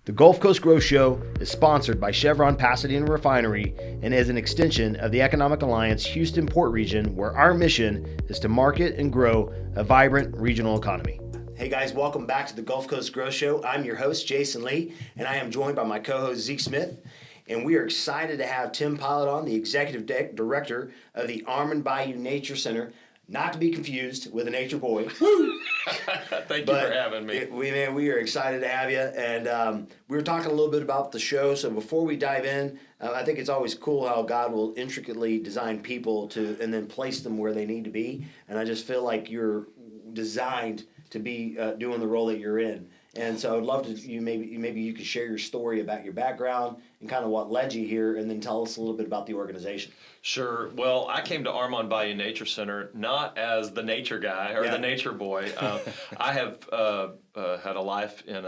The Gulf Coast Grow Show is sponsored by Chevron Pasadena Refinery and is an extension of the Economic Alliance Houston Port Region, where our mission is to market and grow a vibrant regional economy. Hey guys, welcome back to the Gulf Coast Grow Show. I'm your host, Jason Lee, and I am joined by my co-host, Zeke Smith. And we are excited to have Tim Pylate on, the Executive Director of the Armand Bayou Nature Center, not to be confused with a nature boy. Thank you for having me. We are excited to have you. And we were talking a little bit about the show. So before we dive in, I think it's always cool how God will intricately design people and then place them where they need to be. And I just feel like you're designed to be doing the role that you're in. And so I'd love to maybe you could share your story about your background and kind of what led you here, and then tell us a little bit about the organization. Sure. Well, I came to Armand Bayou Nature Center not as the nature guy or the nature boy. I have had a life and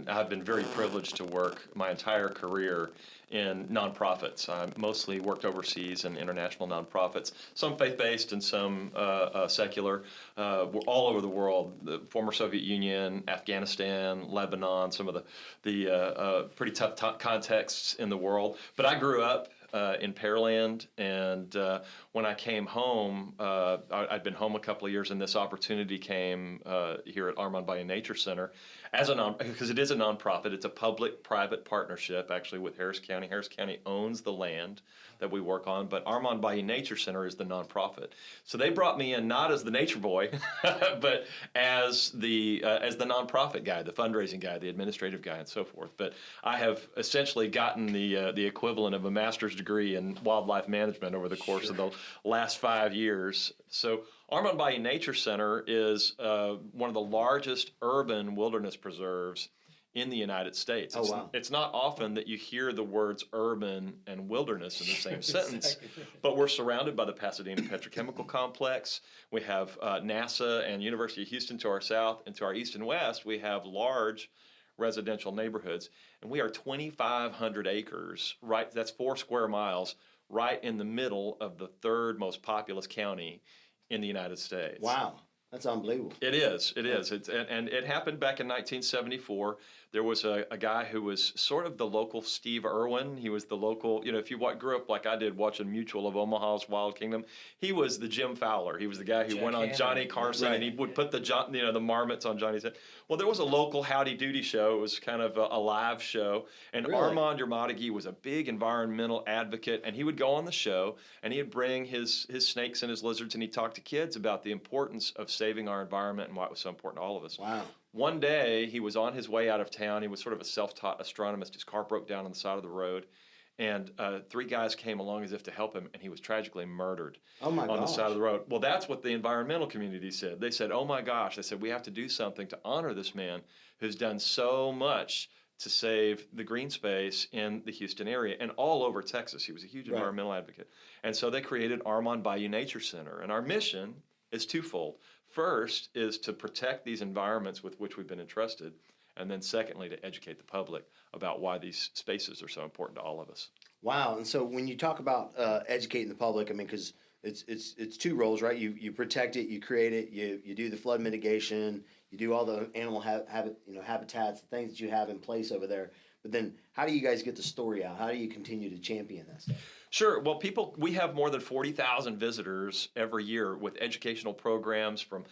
I've been very privileged to work my entire career in nonprofits. I mostly worked overseas in international nonprofits, some faith-based and some secular, all over the world. The former Soviet Union, Afghanistan, Lebanon, some of the pretty tough contexts in the world. But I grew up in Pearland, and when I came home, I'd been home a couple of years, and this opportunity came here at Armand Bayou Nature Center because it is a nonprofit. It's a public-private partnership, actually, with Harris County. Harris County owns the land that we work on, but Armand Bayou Nature Center is the nonprofit. So they brought me in not as the nature boy, but as the nonprofit guy, the fundraising guy, the administrative guy, and so forth. But I have essentially gotten the equivalent of a master's degree in wildlife management over the course of the last 5 years. So Armand Bayou Nature Center is one of the largest urban wilderness preserves in the United States. It's not often that you hear the words urban and wilderness in the same sentence, but we're surrounded by the Pasadena Petrochemical Complex. We have NASA and University of Houston to our south, and to our east and west, we have large residential neighborhoods, and we are 2,500 acres, right? That's 4 square miles, right in the middle of the third most populous county in the United States. Wow. That's unbelievable. It is. And it happened back in 1974. There was a guy who was sort of the local Steve Irwin. He was the local, if you grew up like I did watching Mutual of Omaha's Wild Kingdom, he was the Jim Fowler. He was the guy who went on Johnny Carson, and he would put the marmots on Johnny's head. Well, there was a local Howdy Doody show. It was kind of a live show. And Armand Yermadegui was a big environmental advocate, and he would go on the show, and he'd bring his snakes and his lizards, and he'd talk to kids about the importance of saving our environment and why it was so important to all of us. Wow. One day, he was on his way out of town. He was sort of a self-taught astronomist. His car broke down on the side of the road, and 3 guys came along as if to help him, and he was tragically murdered on the side of the road. Well, that's what the environmental community said. They said, oh my gosh, they said, we have to do something to honor this man who's done so much to save the green space in the Houston area and all over Texas. He was a huge environmental advocate. And so they created Armand Bayou Nature Center, and our mission is twofold. First is to protect these environments with which we've been entrusted, and then secondly, to educate the public about why these spaces are so important to all of us. Wow. And so when you talk about educating the public, I mean, because it's 2 roles, right? You protect it, you create it, you do the flood mitigation, you do all the animal habitats, the things that you have in place over there. But then how do you guys get the story out? How do you continue to champion that stuff? Sure. Well, we have more than 40,000 visitors every year with educational programs from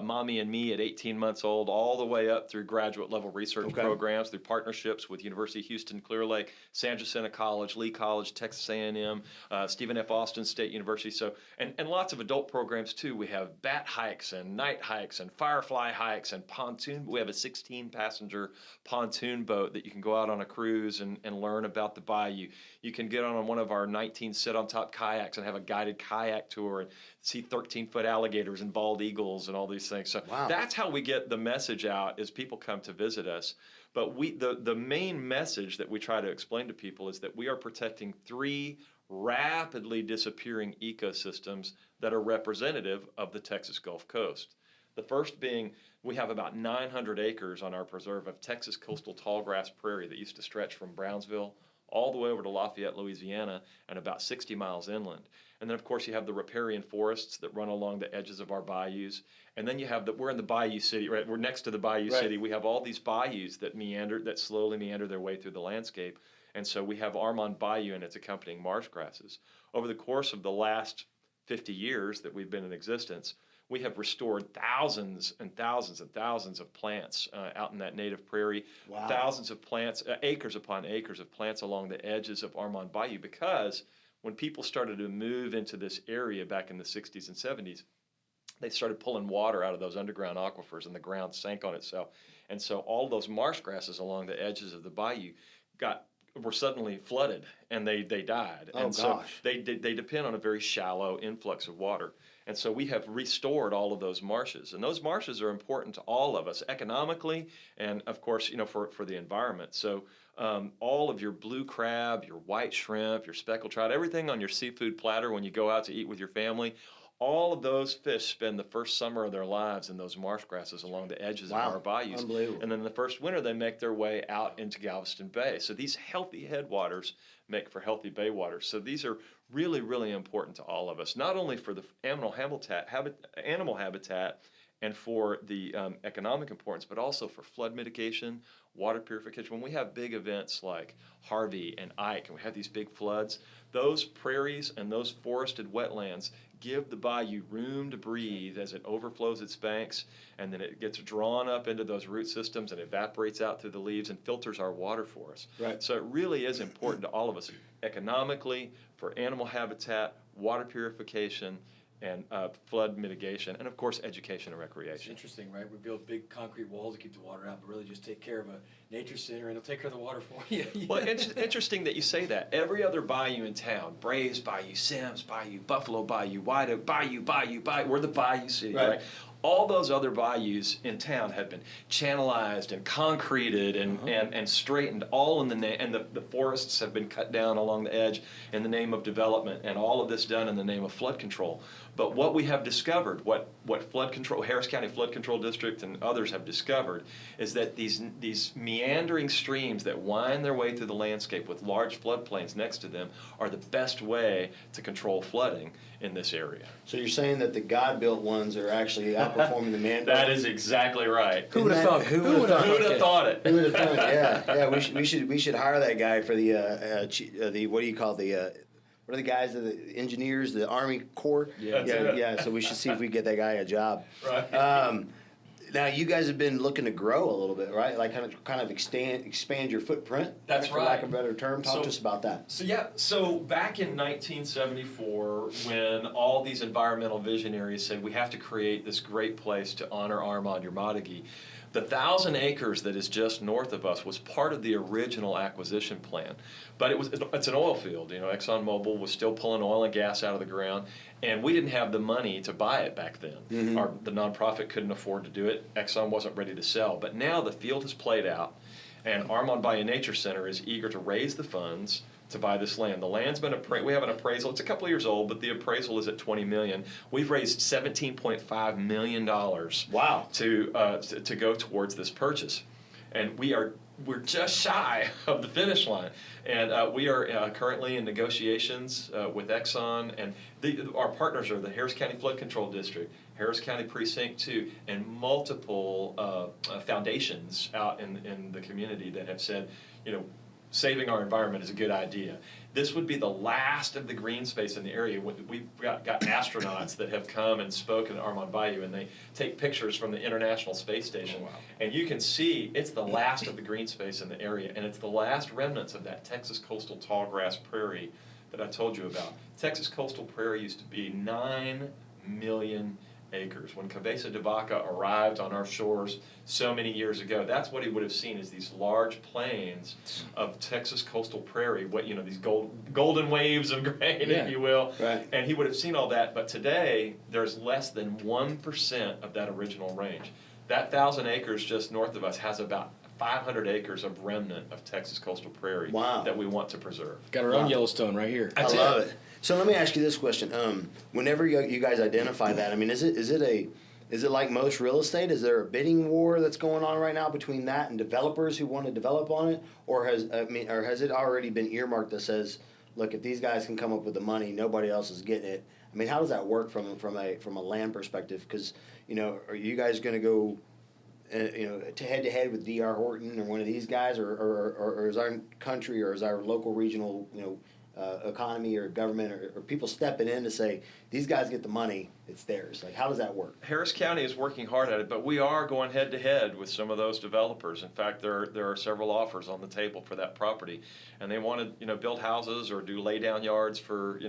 Mommy and Me at 18 months old all the way up through graduate level research programs, through partnerships with University of Houston, Clear Lake, San Jacinto College, Lee College, Texas A&M, Stephen F. Austin State University. So, and lots of adult programs too. We have bat hikes and night hikes and firefly hikes and pontoon. We have a 16-passenger pontoon boat that you can go out on a cruise and learn about the bayou. You can get on one of our 19 sit-on-top kayaks and have a guided kayak tour and see 13-foot alligators and bald eagles and all these things. So that's how we get the message out as people come to visit us. But the main message that we try to explain to people is that we are protecting 3 rapidly disappearing ecosystems that are representative of the Texas Gulf Coast. The first being we have about 900 acres on our preserve of Texas coastal tallgrass prairie that used to stretch from Brownsville all the way over to Lafayette, Louisiana, and about 60 miles inland. And then, of course, you have the riparian forests that run along the edges of our bayous. And then you have we're in the Bayou City, right? We're next to the Bayou City. We have all these bayous that slowly meander their way through the landscape. And so we have Armand Bayou and its accompanying marsh grasses. Over the course of the last 50 years that we've been in existence, we have restored thousands and thousands and thousands of plants out in that native prairie. Wow. Thousands of plants, acres upon acres of plants along the edges of Armand Bayou, because when people started to move into this area back in the 60s and 70s, they started pulling water out of those underground aquifers and the ground sank on itself. And so all those marsh grasses along the edges of the bayou were suddenly flooded, and they died. Oh, and gosh. So they depend on a very shallow influx of water. And so we have restored all of those marshes. And those marshes are important to all of us economically and, of course, for the environment. So all of your blue crab, your white shrimp, your speckled trout, everything on your seafood platter when you go out to eat with your family, all of those fish spend the first summer of their lives in those marsh grasses along the edges of our bayous. Unbelievable. And then the first winter, they make their way out into Galveston Bay. So these healthy headwaters make for healthy bay waters. So these are really, really important to all of us, not only for the animal habitat and for the economic importance, but also for flood mitigation, water purification. When we have big events like Harvey and Ike, and we have these big floods, those prairies and those forested wetlands give the bayou room to breathe as it overflows its banks, and then it gets drawn up into those root systems and evaporates out through the leaves and filters our water for us. Right. So it really is important to all of us economically, for animal habitat, water purification, and flood mitigation, and of course education and recreation. It's interesting, right? We build big concrete walls to keep the water out, but really just take care of a nature center and it'll take care of the water for you. Well, it's interesting that you say that. Every other bayou in town, Braves Bayou, Sims Bayou, Buffalo Bayou, White Oak Bayou, we're the Bayou City, right? All those other bayous in town have been channelized and concreted and straightened, all in the name, and the forests have been cut down along the edge in the name of development, and all of this done in the name of flood control. But what we have discovered, what flood control, Harris County Flood Control District and others have discovered, is that these meandering streams that wind their way through the landscape with large floodplains next to them are the best way to control flooding in this area. So you're saying that the God-built ones are actually outperforming the man-built? That is exactly right. Who would have thought? Who would have thought it? Who would have thought it? Yeah. We should hire that guy for the what do you call what are the guys, the engineers, the Army Corps? Yeah. So we should see if we get that guy a job. Right. Now you guys have been looking to grow a little bit, right? Like kind of expand your footprint. That's for right. lack of a better term. Talk to us about that. So back in 1974, when all these environmental visionaries said we have to create this great place to honor Armand Bayou, the 1,000 acres that is just north of us was part of the original acquisition plan. But it's an oil field. ExxonMobil was still pulling oil and gas out of the ground, and we didn't have the money to buy it back then. The nonprofit couldn't afford to do it. Exxon wasn't ready to sell. But now the field has played out, and Armand Bayou Nature Center is eager to raise the funds to buy this land. The land's been we have an appraisal. It's a couple of years old, but the appraisal is at $20 million. We've raised $17.5 million. Wow. To go towards this purchase, and we're just shy of the finish line, and we are currently in negotiations with Exxon, and our partners are the Harris County Flood Control District, Harris County Precinct 2, and multiple foundations out in the community that have said, saving our environment is a good idea. This would be the last of the green space in the area. We've got astronauts that have come and spoken at Armand Bayou, and they take pictures from the International Space Station. Oh, wow. And you can see it's the last of the green space in the area, and it's the last remnants of that Texas coastal tallgrass prairie that I told you about. Texas coastal prairie used to be 9 million acres. When Cabeza de Vaca arrived on our shores so many years ago, that's what he would have seen, is these large plains of Texas coastal prairie, these golden waves of grain, if you will. Right. And he would have seen all that, but today there's less than 1% of that original range. That 1,000 acres just north of us has about 500 acres of remnant of Texas coastal prairie that we want to preserve. Got our own Yellowstone right here. I love it. So let me ask you this question: whenever you guys identify that, I mean, is it Is it like most real estate? Is there a bidding war that's going on right now between that and developers who want to develop on it, or has it already been earmarked that says, look, if these guys can come up with the money, nobody else is getting it? I mean, how does that work from a land perspective? Because are you guys going to go to head with D.R. Horton or one of these guys, or is our country or is our local regional economy or government or people stepping in to say these guys get the money, it's theirs? Like, how does that work? Harris County is working hard at it, but we are going head to head with some of those developers. In fact, there are several offers on the table for that property, and they want to build houses or do lay down yards for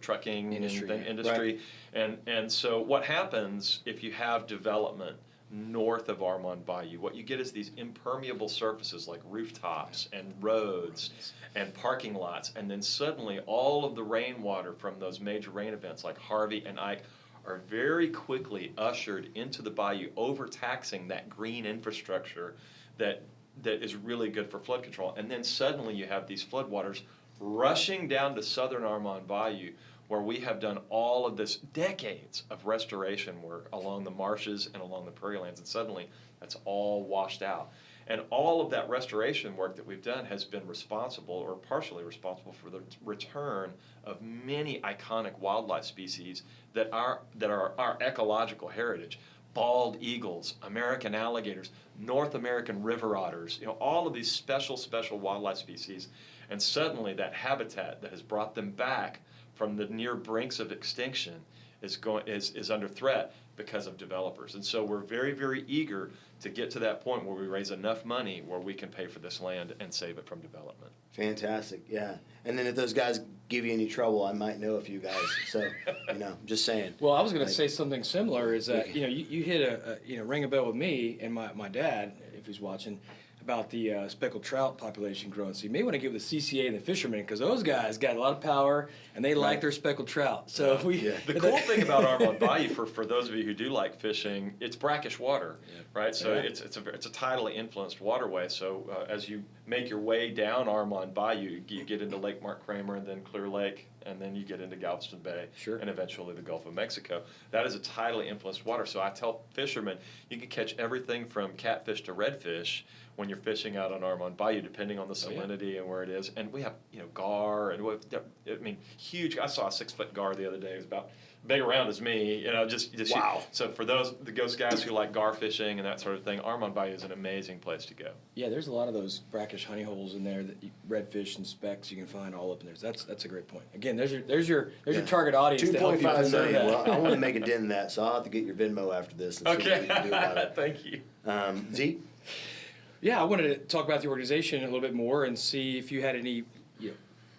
trucking industry. Right. And so what happens if you have development north of Armand Bayou? What you get is these impermeable surfaces like rooftops and roads and parking lots, and then suddenly all of the rainwater from those major rain events like Harvey and Ike are very quickly ushered into the bayou, overtaxing that green infrastructure that is really good for flood control. And then suddenly you have these floodwaters rushing down to southern Armand Bayou, where we have done all of this decades of restoration work along the marshes and along the prairie lands, and suddenly that's all washed out. And all of that restoration work that we've done has been responsible, or partially responsible, for the return of many iconic wildlife species that are our ecological heritage. Bald eagles, American alligators, North American river otters, all of these special wildlife species. And suddenly that habitat that has brought them back from the near brinks of extinction is under threat because of developers. And so we're very, very eager to get to that point where we raise enough money where we can pay for this land and save it from development. Fantastic, yeah. And then if those guys give you any trouble, I might know a few guys. So, just saying. Well, I was going to say something similar. Is that you hit ring a bell with me and my dad, if he's watching, about the speckled trout population growing. So you may want to give the CCA and the fishermen, because those guys got a lot of power and they like their speckled trout. So the cool thing about Armand Bayou, for those of you who do like fishing, it's brackish water, right? So it's a tidally influenced waterway. So as you make your way down Armand Bayou, you get into Lake Mark Kramer and then Clear Lake, and then you get into Galveston Bay, and eventually the Gulf of Mexico. That is a tidally influenced water. So I tell fishermen, you can catch everything from catfish to redfish when you're fishing out on Armand Bayou, depending on the salinity and where it is. And we have, gar, and huge. I saw a 6-foot gar the other day. It was about big around as me, just wow. So for the ghost guys who like gar fishing and that sort of thing, Armand Bayou is an amazing place to go. Yeah, there's a lot of those brackish honey holes in there that redfish and specks you can find all up in there. So that's a great point. Again, there's your target audience. 2.5 million. Well, I want to make a dent in that, so I'll have to get your Venmo after this. And see what you can do about it. Thank you. Zeke? Yeah, I wanted to talk about the organization a little bit more and see if you had any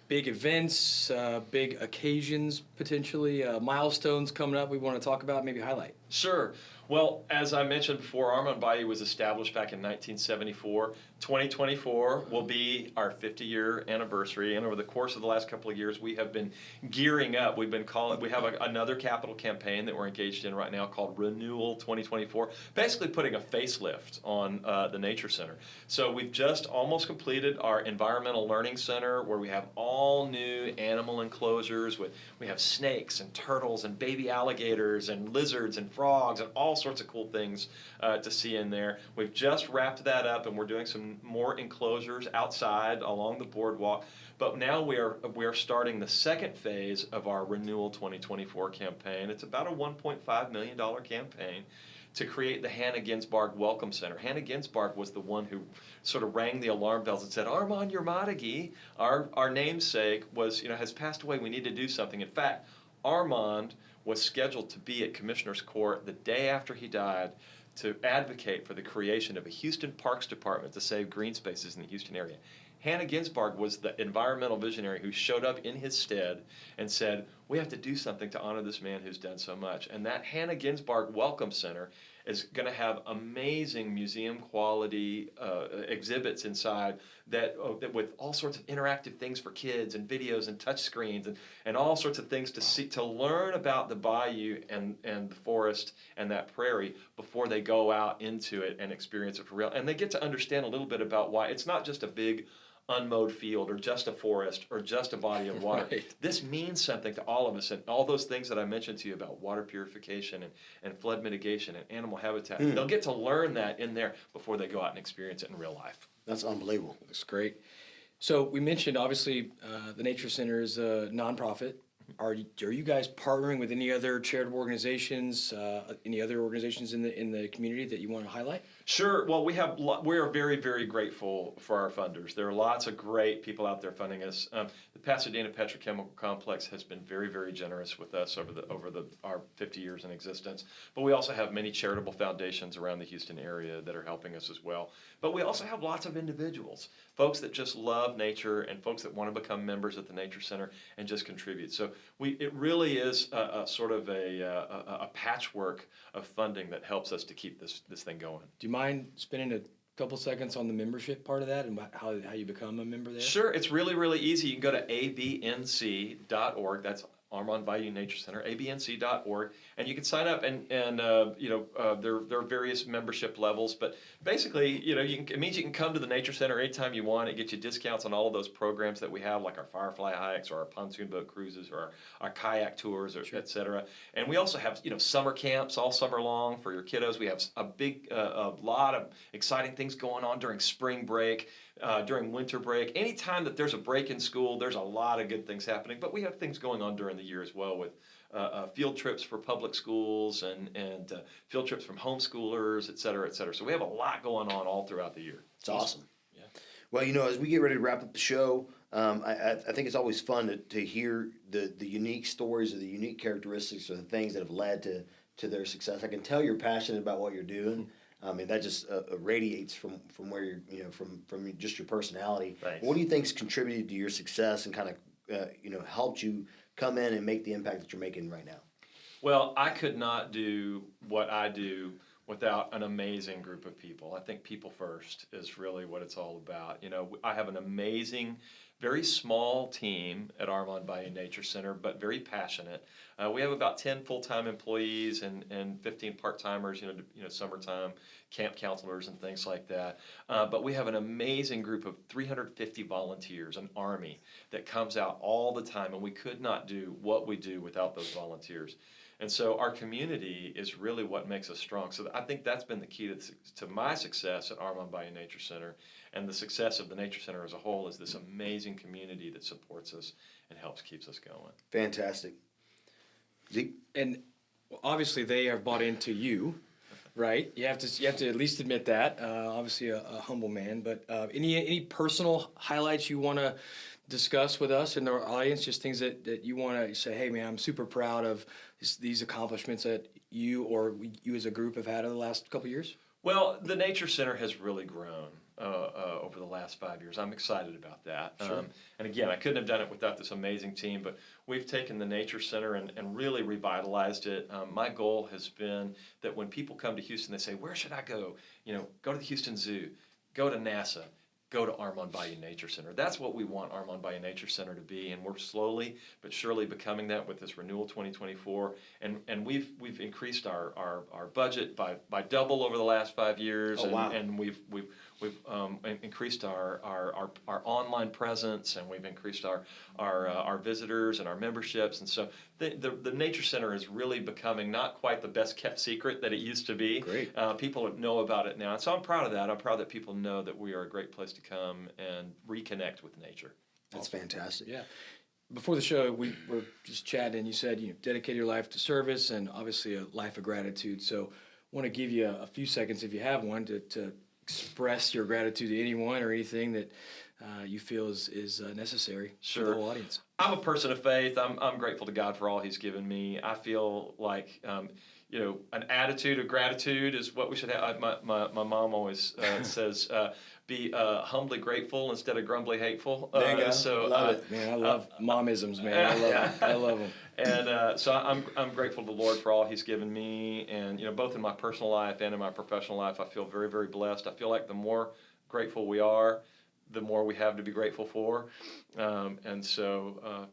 big events, big occasions, potentially, milestones coming up we want to talk about, maybe highlight. Sure. Well, as I mentioned before, Armand Bayou was established back in 1974. 2024 will be our 50-year anniversary, and over the course of the last couple of years, we have been gearing up. We have another capital campaign that we're engaged in right now called Renewal 2024, basically putting a facelift on the Nature Center. So we've just almost completed our Environmental Learning Center, where we have all new animal enclosures. We have snakes and turtles and baby alligators and lizards and frogs and all sorts of cool things to see in there. We've just wrapped that up, and we're doing some more enclosures outside along the boardwalk. But now we are starting the second phase of our Renewal 2024 campaign. It's about a $1.5 million campaign to create the Hannah Ginsbarg Welcome Center. Hannah Ginsbarg was the one who sort of rang the alarm bells and said, Armand Yermadagi, our namesake, has passed away. We need to do something. In fact, Armand was scheduled to be at Commissioner's Court the day after he died to advocate for the creation of a Houston Parks Department to save green spaces in the Houston area. Hannah Ginsbarg was the environmental visionary who showed up in his stead and said, we have to do something to honor this man who's done so much. And that Hannah Ginsbarg Welcome Center is going to have amazing museum quality exhibits inside that with all sorts of interactive things for kids and videos and touch screens and all sorts of things to learn about the bayou and the forest and that prairie before they go out into it and experience it for real. And they get to understand a little bit about why it's not just a big unmowed field or just a forest or just a body of water. Right. This means something to all of us, and all those things that I mentioned to you about water purification and flood mitigation and animal habitat. They'll get to learn that in there before they go out and experience it in real life. That's unbelievable. That's great. So we mentioned, obviously, the Nature Center is a nonprofit. Are you guys partnering with any other charitable organizations, any other organizations in the community that you want to highlight? Sure. Well, we are very, very grateful for our funders. There are lots of great people out there funding us. The Pasadena Petrochemical Complex has been very, very generous with us over our 50 years in existence. But we also have many charitable foundations around the Houston area that are helping us as well. But we also have lots of individuals, folks that just love nature and folks that want to become members at the Nature Center and just contribute. So it really is a sort of a patchwork of funding that helps us to keep this thing going. Do you mind spending a couple seconds on the membership part of that and how you become a member there? Sure, it's really, really easy. You can go to abnc.org. That's Armand Bayou Nature Center, abnc.org, and you can sign up. And there are various membership levels, but basically, it means you can come to the Nature Center anytime you want. It gets you discounts on all of those programs that we have, like our Firefly hikes or our pontoon boat cruises or our kayak tours, or et cetera. And we also have summer camps all summer long for your kiddos. We have a lot of exciting things going on during spring break. During winter break, anytime that there's a break in school, there's a lot of good things happening. But we have things going on during the year as well with field trips for public schools and field trips from homeschoolers, et cetera, et cetera. So we have a lot going on all throughout the year. It's awesome. Yeah. Well, as we get ready to wrap up the show, I think it's always fun to hear the unique stories or the unique characteristics or the things that have led to their success. I can tell you're passionate about what you're doing. I mean, that just radiates from where you're, from just your personality. Thanks. What do you think's contributed to your success and kind of, helped you come in and make the impact that you're making right now? Well, I could not do what I do without an amazing group of people. I think people first is really what it's all about. I have an amazing, very small team at Armand Bayou Nature Center, but very passionate. We have about 10 full-time employees and 15 part-timers, summertime camp counselors and things like that. But we have an amazing group of 350 volunteers, an army that comes out all the time, and we could not do what we do without those volunteers. And so our community is really what makes us strong. So I think that's been the key to my success at Armand Bayou Nature Center, and the success of the Nature Center as a whole is this amazing community that supports us and keeps us going. Fantastic. Zeke? And obviously they have bought into you, right? You have to at least admit that. Obviously a humble man, but any personal highlights you want to discuss with us and our audience, just things that you want to say, hey man, I'm super proud of these accomplishments that you as a group have had over the last couple of years? Well, the Nature Center has really grown over the last 5 years. I'm excited about that. Sure. And again, I couldn't have done it without this amazing team, but we've taken the Nature Center and really revitalized it. My goal has been that when people come to Houston, they say, where should I go? Go to the Houston Zoo, go to NASA, go to Armand Bayou Nature Center. That's what we want Armand Bayou Nature Center to be, and we're slowly but surely becoming that with this Renewal 2024. And we've increased our budget by double over the last 5 years. Oh, wow. And we've increased our online presence, and we've increased our visitors and our memberships. And so the Nature Center is really becoming not quite the best kept secret that it used to be. Great. People know about it now, and so I'm proud of that. I'm proud that people know that we are a great place to come and reconnect with nature. That's fantastic. Yeah. Before the show, we were just chatting, and you said you dedicate your life to service and obviously a life of gratitude. So I want to give you a few seconds, if you have one, to express your gratitude to anyone or anything that you feel is necessary for the whole audience. I'm a person of faith. I'm grateful to God for all He's given me. I feel like an attitude of gratitude is what we should have. My mom always says, be humbly grateful instead of grumbly hateful. There you go. So, love it. Man, I love momisms, man. I love them. I love them. And so I'm grateful to the Lord for all He's given me, and both in my personal life and in my professional life, I feel very, very blessed. I feel like the more grateful we are, the more we have to be grateful for, and so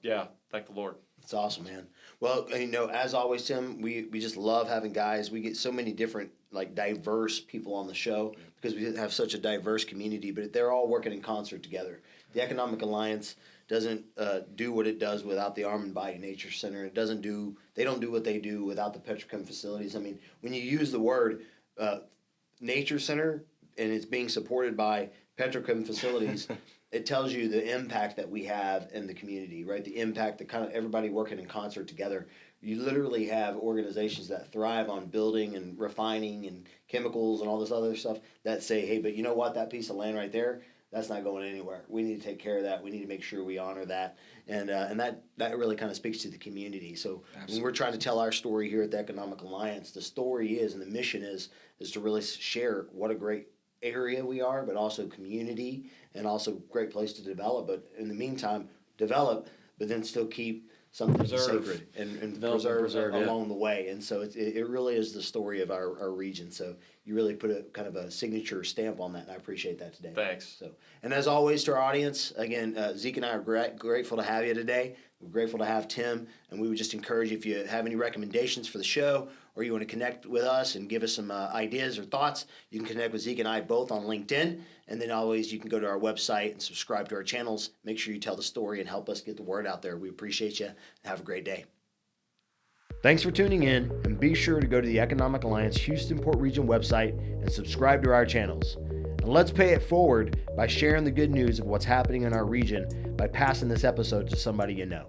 thank the Lord. It's awesome, man. Well, as always, Tim, we just love having guys. We get so many different, like, diverse people on the show because we have such a diverse community, but they're all working in concert together. The Economic Alliance doesn't do what it does without the Armand Bayou Nature Center. They don't do what they do without the petrochem facilities. I mean, when you use the word nature center and it's being supported by petrochem facilities, it tells you the impact that we have in the community, right? The impact, the kind of everybody working in concert together. You literally have organizations that thrive on building and refining and chemicals and all this other stuff that say, hey, but you know what? That piece of land right there, that's not going anywhere. We need to take care of that. We need to make sure we honor that. And that really kind of speaks to the community. So when we're trying to tell our story here at the Economic Alliance, the story is, and the mission is to really share what a great area we are, but also community, and also great place to develop. But in the meantime, develop, but then still keep something sacred and preserve along the way. And so it really is the story of our region. So you really put a kind of a signature stamp on that, and I appreciate that today. Thanks. So, and as always, to our audience, again, Zeke and I are grateful to have you today. We're grateful to have Tim, and we would just encourage you, if you have any recommendations for the show, or you want to connect with us and give us some ideas or thoughts, you can connect with Zeke and I both on LinkedIn. And then always you can go to our website and subscribe to our channels. Make sure you tell the story and help us get the word out there. We appreciate you. Have a great day. Thanks for tuning in, and be sure to go to the Economic Alliance Houston Port Region website and subscribe to our channels. And let's pay it forward by sharing the good news of what's happening in our region by passing this episode to somebody you know.